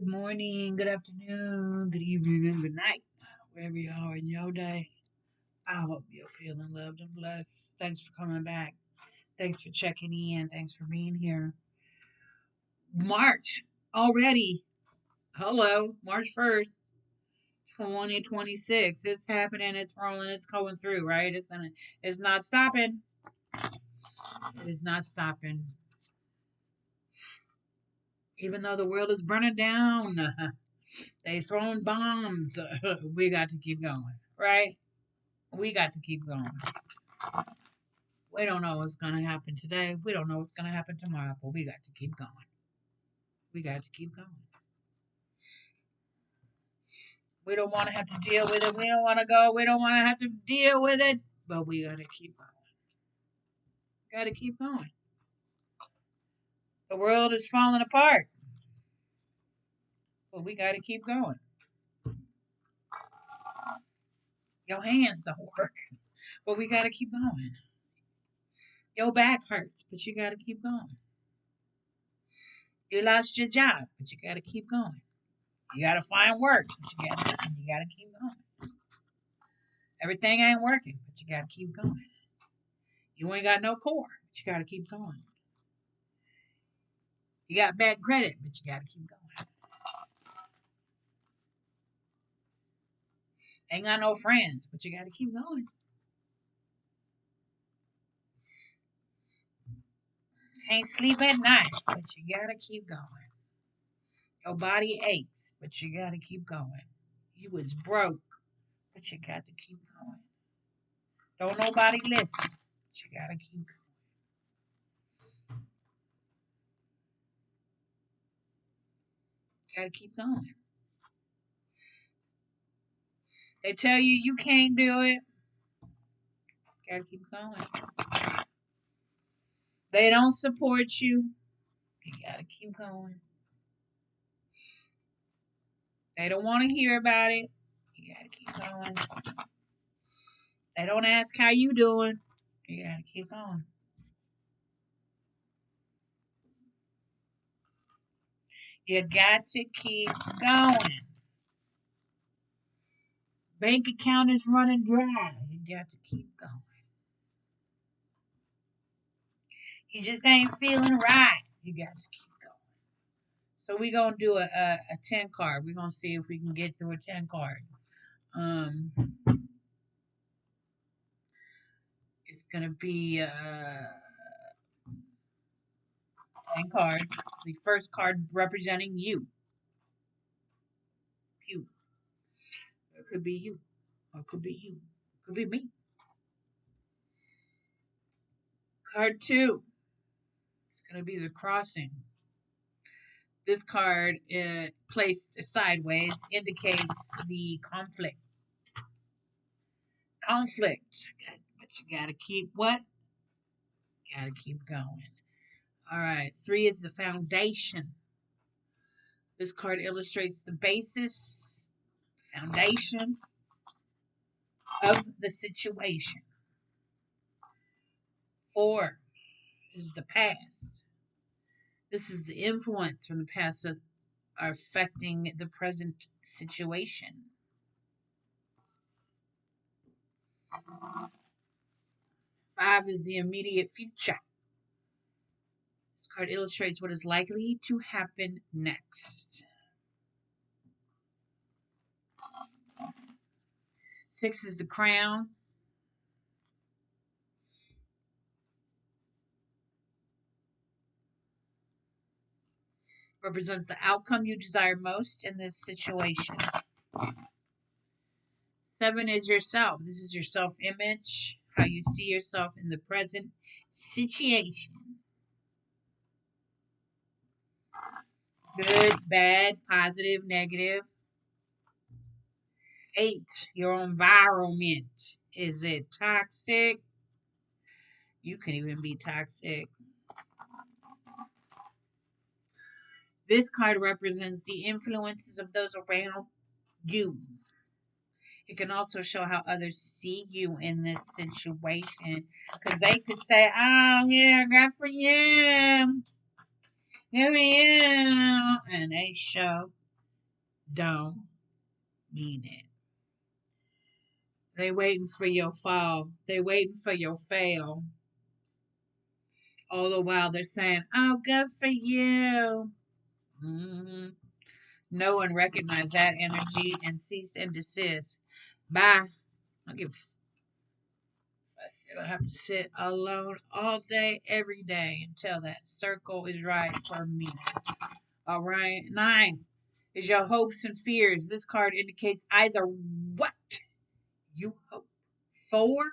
Good morning, good afternoon, good evening, and good night, wherever you are in your day. I hope you're feeling loved and blessed. Thanks for coming back. Thanks for checking in. Thanks for being here. March already. Hello, March 1st, 2026. It's happening, it's rolling, it's going through, right? It's not stopping. It is not stopping. Even though the world is burning down, they throwing bombs. We got to keep going, right? We got to keep going. We don't know what's going to happen today. We don't know what's going to happen tomorrow, but we got to keep going. We got to keep going. We don't want to have to deal with it. We don't want to go. We don't want to have to deal with it, but we got to keep going. Got to keep going. The world is falling apart, but we got to keep going. Your hands don't work, but we got to keep going. Your back hurts, but you got to keep going. You lost your job, but you got to keep going. You got to find work, but you got to keep going. Everything ain't working, but you got to keep going. You ain't got no core, but you got to keep going. You got bad credit, but you got to keep going. Ain't got no friends, but you got to keep going. Ain't sleep at night, but you got to keep going. Your body aches, but you got to keep going. You was broke, but you got to keep going. Don't nobody listen, but you got to keep going. Got to keep going. They tell you you can't do it. Got to keep going. They don't support you. You got to keep going. They don't want to hear about it. You got to keep going. They don't ask how you doing. You got to keep going. You got to keep going. Bank account is running dry. You got to keep going. You just ain't feeling right. You got to keep going. So we're gonna do a 10 card. We're gonna see if we can get through a 10 card. Um, it's gonna be 10 cards. The first card representing you. You. It could be you. Or it could be you. It could be me. Card 2. It's gonna be the crossing. This card, placed sideways, indicates the conflict. Conflict. But you gotta keep what? Gotta keep going. All right. 3 is the foundation. This card illustrates the basis, foundation of the situation. 4 is the past. This is the influence from the past that are affecting the present situation. 5 is the immediate future. This card illustrates what is likely to happen next. 6 is the crown. Represents the outcome you desire most in this situation. 7 is yourself. This is your self image, how you see yourself in the present situation. Good, bad, positive, negative. 8, your environment. Is it toxic? You can even be toxic. This card represents the influences of those around you. It can also show how others see you in this situation. Because they could say, oh, yeah, good for you. Good for you. And they show don't mean it. They waiting for your fall. They waiting for your fail. All the while they're saying, "Oh, good for you." hmm No one recognized that energy and ceased and desist. Bye. I'll give. I said I have to sit alone all day, every day until that circle is right for me. All right. 9 is your hopes and fears. This card indicates either what you hope for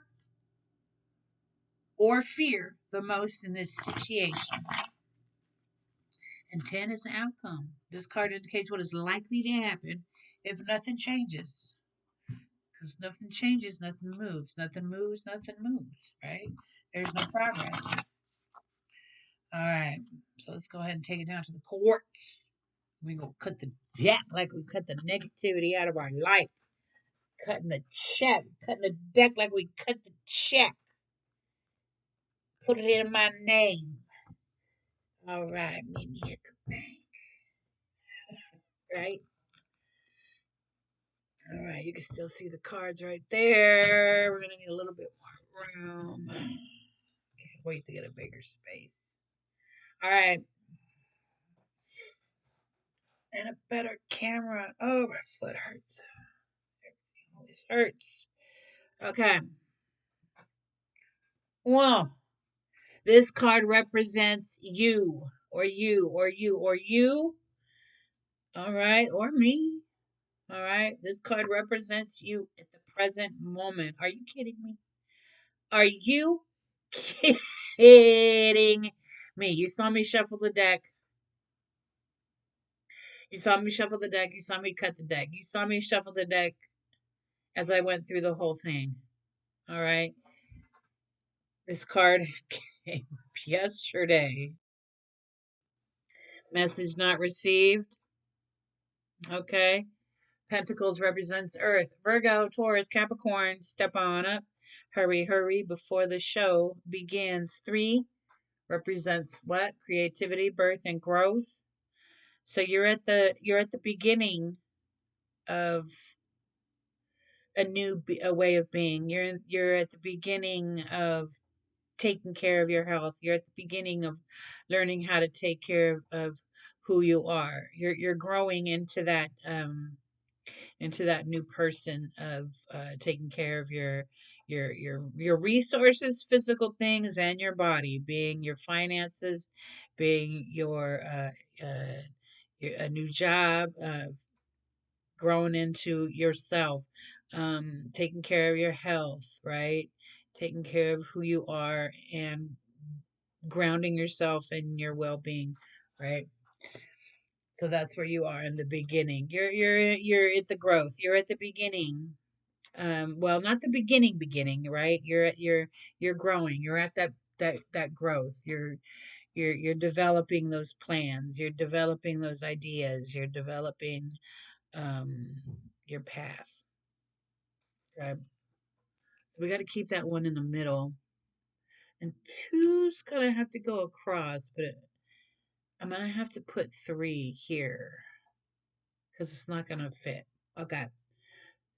or fear the most in this situation. And 10 is the outcome. This card indicates what is likely to happen if nothing changes. Because nothing changes, nothing moves. Nothing moves, nothing moves, right? There's no progress. All right. So let's go ahead and take it down to the courts. We're going to cut the deck like we cut the negativity out of our life. Cutting the check. Cutting the deck like we cut the check. Put it in my name. All right. Meet me at the bank. Right? All right. You can still see the cards right there. We're going to need a little bit more room. Can't wait to get a bigger space. All right. And a better camera. Oh, my foot hurts. Everything always hurts. Okay. Well, this card represents you, or you, or you, or you. All right. Or me. All right. This card represents you at the present moment. Are you kidding me? Are you kidding me? You saw me shuffle the deck. You saw me shuffle the deck. You saw me cut the deck. You saw me shuffle the deck as I went through the whole thing. All right. This card came up yesterday. Message not received. Okay. Pentacles represents Earth. Virgo, Taurus, Capricorn, step on up. Hurry, hurry before the show begins. 3 represents what? Creativity, birth, and growth. So you're at the beginning of a way of being. You're at the beginning of taking care of your health. You're at the beginning of learning how to take care of who you are. You're growing into that new person of taking care of your resources, physical things, and your body, being your finances, being a new job, growing into yourself, taking care of your health, right? Taking care of who you are and grounding yourself in your well-being, right? So that's where you are in the beginning. You're at the growth. You're at the beginning. Well, not the beginning, right? You're growing. You're at that growth. You're developing those plans. You're developing those ideas. You're developing um your path. Okay. We got to keep that one in the middle. And two's gonna have to go across, but I'm gonna have to put 3 here because it's not gonna fit. Okay.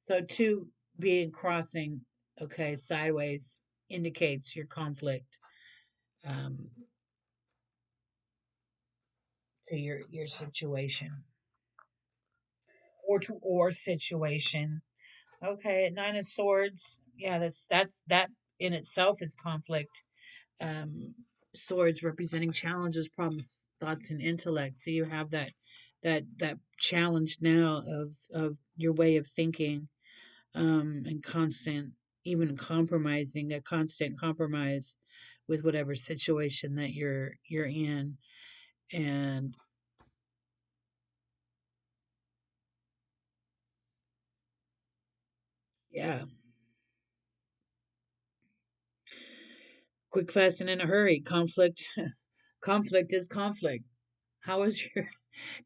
So 2 being crossing, okay, sideways indicates your conflict um, to your situation or situation. Okay, 9 of Swords. Yeah, that in itself is conflict. Um, swords representing challenges, problems, thoughts, and intellect. So you have that challenge now of your way of thinking, and constant, even compromising, a constant compromise with whatever situation that you're in. And yeah, quick, fast, and in a hurry. Conflict. Conflict is conflict. How is your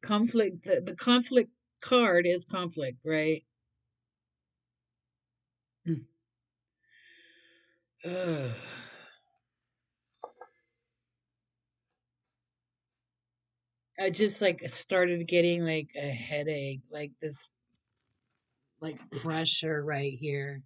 conflict? The conflict card is conflict, right? Ugh. I just like started getting like a headache, like this like pressure right here.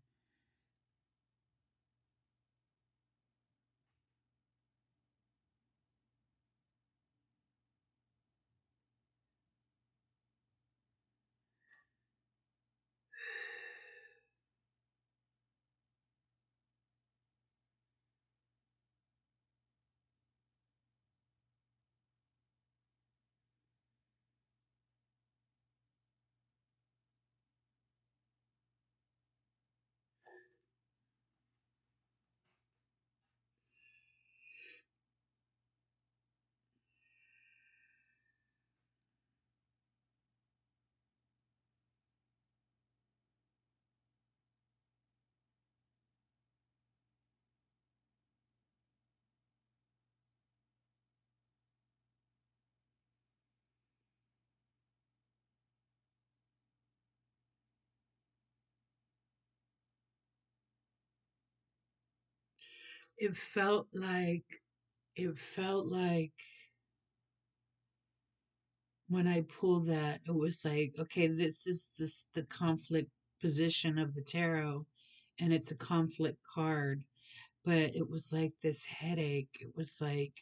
It felt like it felt like when I pulled that, it was like, okay, this is the conflict position of the tarot, and it's a conflict card. But it was like this headache. It was like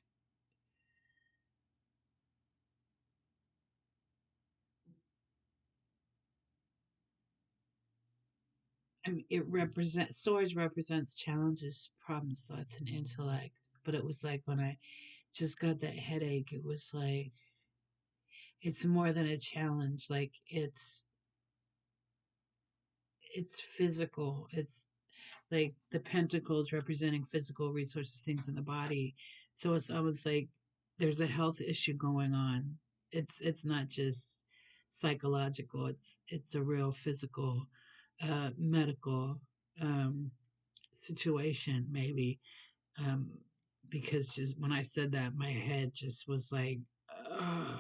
I mean, it represents swords represents challenges, problems, thoughts, and intellect. But it was like when I just got that headache, it was like it's more than a challenge. Like it's physical. It's like the pentacles representing physical resources, things in the body. So it's almost like there's a health issue going on. It's not just psychological. It's a real physical, medical um, situation maybe. Um, because just when I said that, my head just was like, ugh.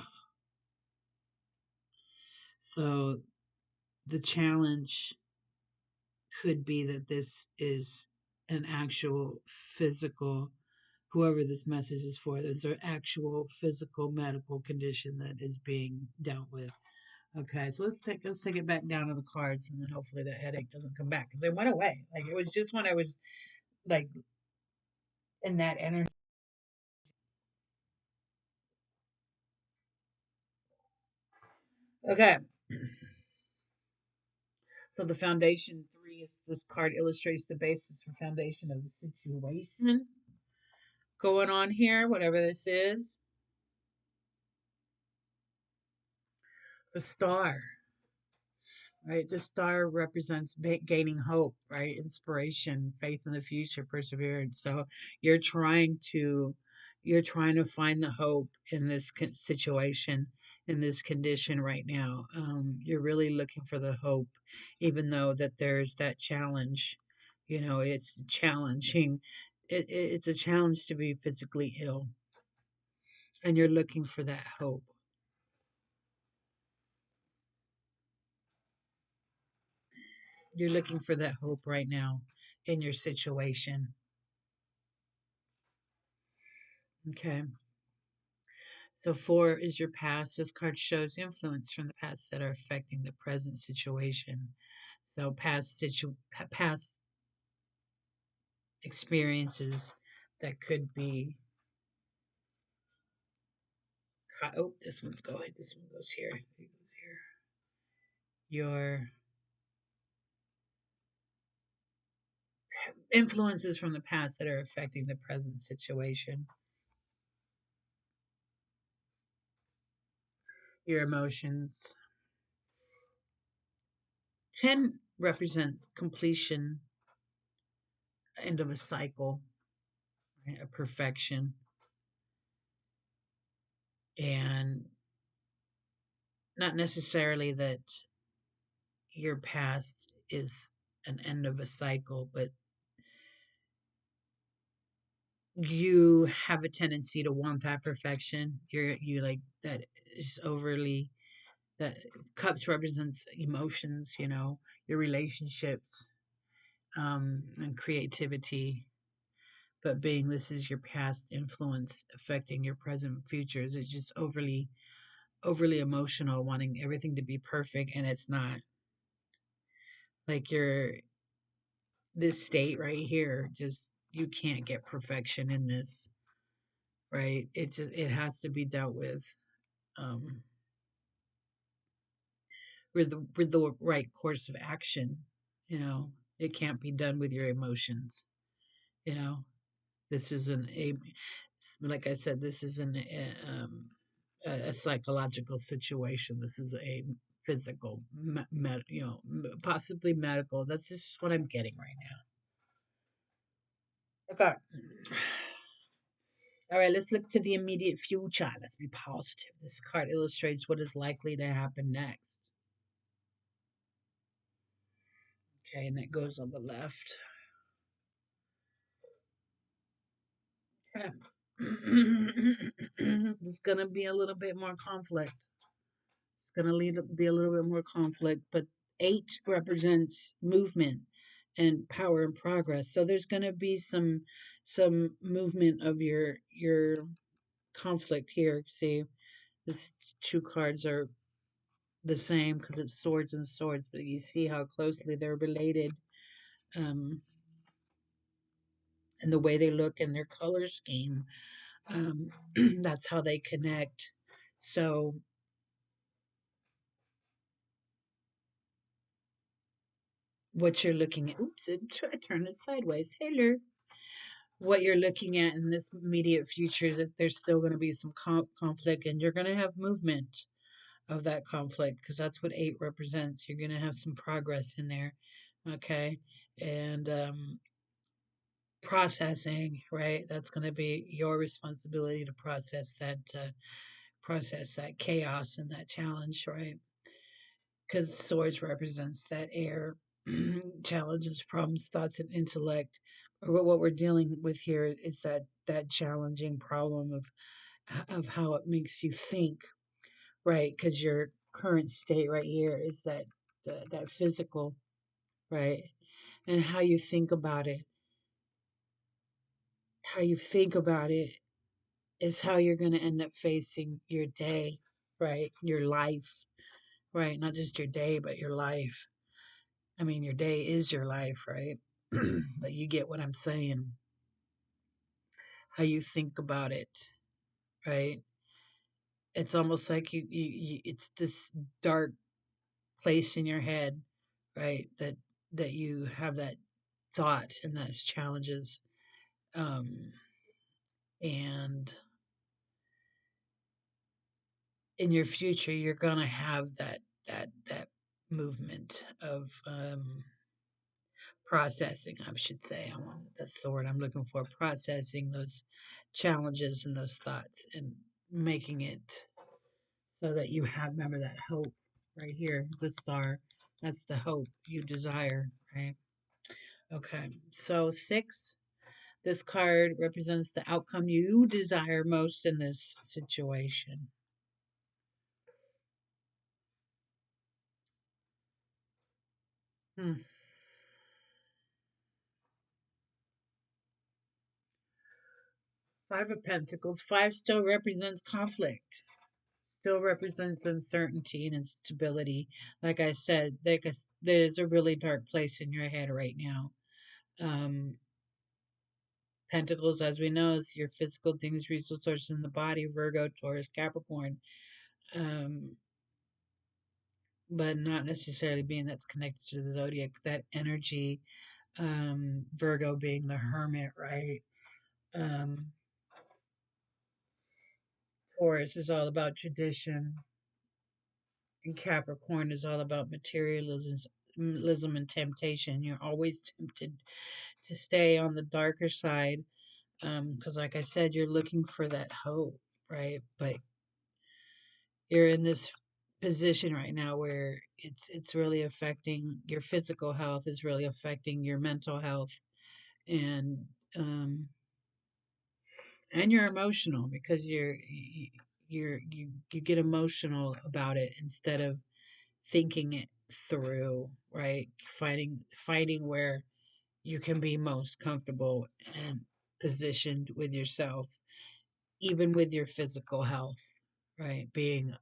So the challenge could be that this is an actual physical, whoever this message is for, there's an actual physical medical condition that is being dealt with. Okay, so let's take it back down to the cards, and then hopefully the headache doesn't come back because it went away. Like it was just when I was like in that energy. Okay, so the foundation three is this card illustrates the basis for foundation of the situation going on here, whatever this is. The star, right? The star represents gaining hope, right? Inspiration, faith in the future, perseverance. So you're trying to you're trying to find the hope in this situation, in this condition right now. You're really looking for the hope, even though that there's that challenge. You know, it's challenging. It's a challenge to be physically ill, and you're looking for that hope. You're looking for that hope right now in your situation. Okay. So four is your past. This card shows influence from the past that are affecting the present situation. So past experiences that could be. Oh, this one's going. This one goes here. It goes here. Your influences from the past that are affecting the present situation. Your emotions. 10 represents completion, end of a cycle, right? A perfection, and not necessarily that your past is an end of a cycle, but you have a tendency to want that perfection. You like that is overly that cups represents emotions, you know, your relationships, and creativity. But being this is your past influence affecting your present futures, it's just overly. overly emotional, wanting everything to be perfect, and it's not. Like you're this state right here, just you can't get perfection in this, right? It has to be dealt um with the right course of action, you know. It can't be done with your emotions, you know. This isn't a like I said, this isn't a psychological situation. This is a physical, possibly medical. That's just what I'm getting right now. Okay. All right, let's look to the immediate future. Let's be positive. This card illustrates what is likely to happen next. Okay, and it goes on the left. Okay. There's gonna be a little bit more conflict. It's going to be a little bit more conflict, but 8 represents movement and power and progress. So there's going to be some movement of your conflict here. See, these two cards are the same because it's swords and swords, but you see how closely they're related, um, and the way they look and their color scheme. Um, that's how they connect. So what you're looking at, oops, I turned it sideways. Hello. What you're looking at in this immediate future is that there's still going to be some conflict, and you're going to have movement of that conflict because that's what 8 represents. You're going to have some progress in there, okay? And processing, right? That's going to be your responsibility to process that chaos and that challenge, right? Because swords represents that air challenges, problems, thoughts, and intellect. But what we're dealing with here is that challenging problem of how it makes you think, right? Because your current state right here is that physical, right? And how you think about it, how you think about it is how you're going to end up facing your day, right? Your life, right? Not just your day, but your life. I mean, your day is your life, right? But you get what I'm saying. How you think about it, right? It's almost like it's this dark place in your head, right? That you have that thought and those challenges, um, and in your future, you're gonna have that movement of processing, I should say. That's the word I'm looking for. Processing those challenges and those thoughts and making it so that you have, remember that hope right here, the star. That's the hope you desire, right? Okay, so 6, this card represents the outcome you desire most in this situation. Hmm. 5 of Pentacles. 5 still represents conflict, still represents uncertainty and instability. Like I said, there's a really dark place in your head right now. Um, Pentacles, as we know, is your physical things, resources in the body, Virgo, Taurus, Capricorn. Um, but not necessarily being that's connected to the zodiac, that energy, Virgo being the hermit, right? Um, Taurus is all about tradition, and Capricorn is all about materialism and temptation. You're always tempted to stay on the darker side, because, like I said, you're looking for that hope, right? But you're in this position right now where it's really affecting your physical health, is really affecting your mental health, and um and you're emotional because you get emotional about it instead of thinking it through, right? Fighting where you can be most comfortable and positioned with yourself, even with your physical health, right? Being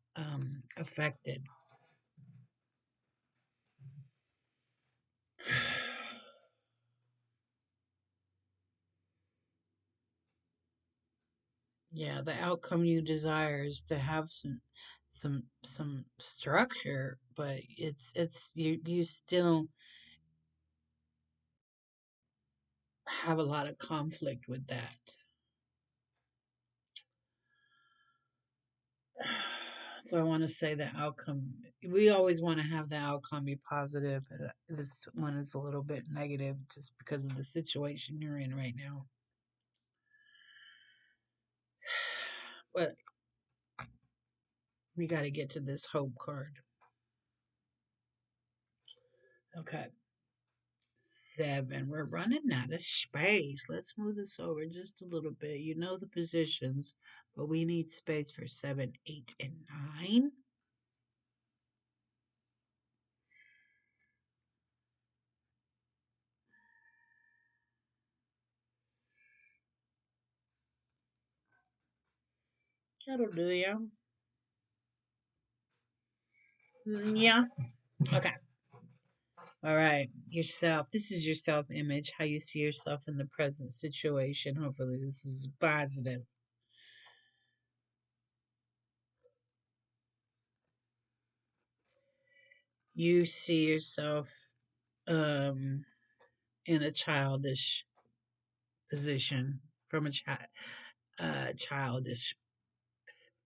affected. Yeah, the outcome you desire is to have some structure, but it's you still have a lot of conflict with that. So I want to say the outcome, we always want to have the outcome be positive, but this one is a little bit negative just because of the situation you're in right now. But we got to get to this hope card. Okay. 7. We're running out of space. Let's move this over just a little bit. You know the positions, but we need space for 7, 8, and 9. That'll do, yeah. Yeah. Okay. All right. Yourself. This is your self image, how you see yourself in the present situation. Hopefully, this is positive. You see yourself um, in a childish position from childish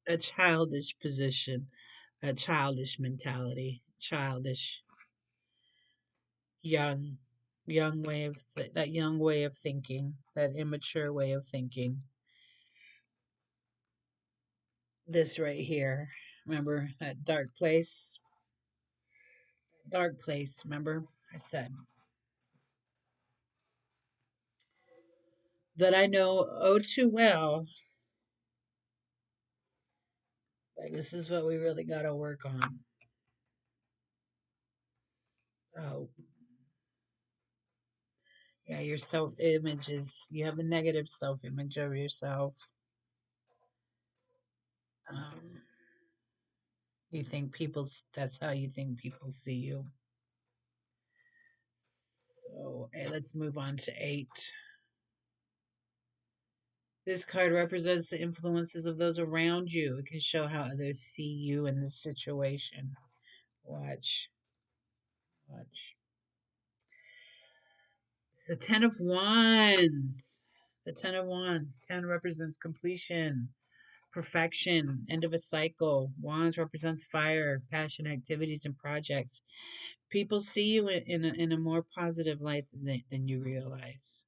a childish position, a childish mentality, childish young young way of that young way of thinking, that immature way of thinking. This right here, remember that dark place, remember I said that I know oh too well, but this is what we really got to work on. Oh, yeah, your self image is, you have a negative self image of yourself. Um, you think that's how you think people see you. So let's move on to 8. This card represents the influences of those around you. It can show how others see you in this situation. Watch, watch. It's the 10 of Wands. The 10 of Wands. 10 represents completion, perfection, end of a cycle. Wands represents fire, passion, activities, and projects. People see you in a more positive light than you realize.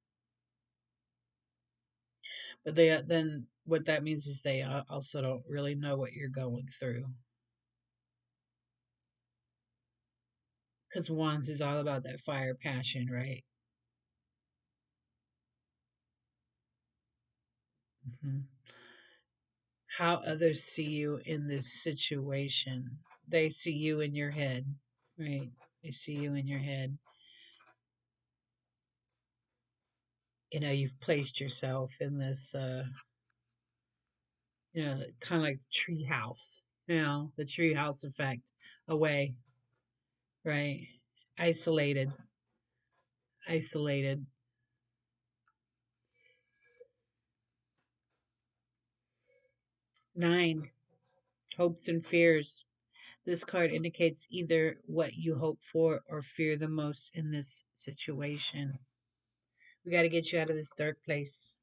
But then what that means is they also don't really know what you're going through. Because Wands is all about that fire passion, right? Hmm. How others see you in this situation. They see you in your head, right? They see you in your head. You've placed yourself in this, kind of like the tree house, the tree house effect, away, right? Isolated, isolated. 9, hopes and fears. This card indicates either what you hope for or fear the most in this situation. We got to get you out of this dark place.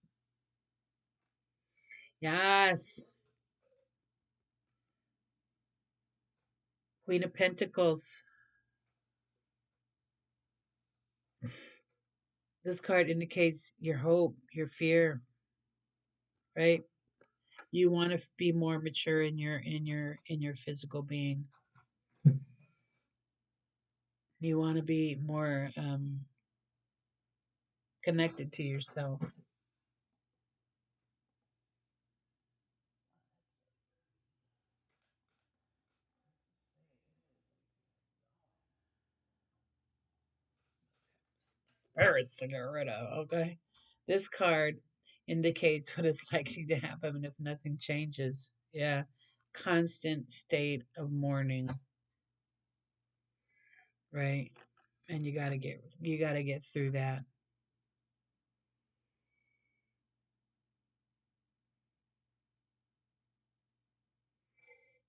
Yes. Queen of Pentacles. This card indicates your hope, your fear, right? You want to be more mature in your physical being. You want to be more connected to yourself. Paris to get rid of. Okay. This card indicates what it's likely to happen if nothing changes. Yeah. constant state of mourning, right? And you gotta get through that.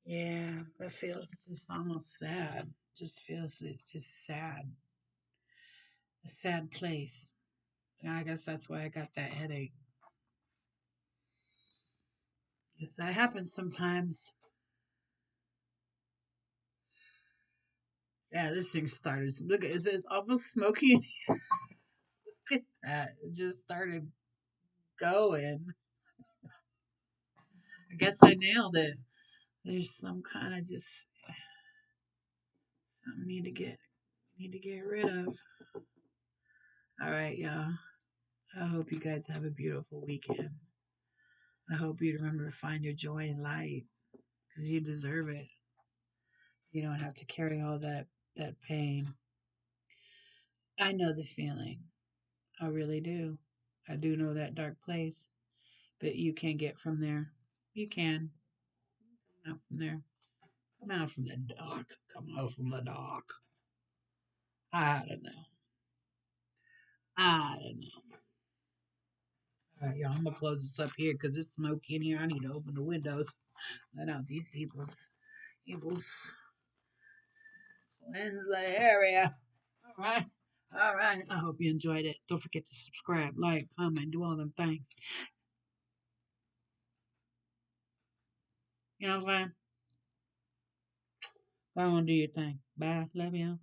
Yeah, that feels just almost sad. Just feels it just sad. A sad place. And I guess that's why I got that headache. Yes, that happens sometimes. Yeah, this thing started. Look, is it almost smoky? Look at that. It just started going. I guess I nailed it. There's some kind of just something need to get rid of. All right, y'all. I hope you guys have a beautiful weekend. I hope you remember to find your joy in light because you deserve it. You don't have to carry all that pain. I know the feeling. I really do. I do know that dark place, but you can get from there. You can come out from there. Come out from the dark. Come out from the dark. I don't know. I don't know. All right, y'all. I'm gonna close this up here because it's smoky in here. I need to open the windows. Let out these people's cleanse the area. All right. All right. I hope you enjoyed it. Don't forget to subscribe, like, comment, do all them things. You know what I'm saying? Go on, do your thing. Bye. Love you.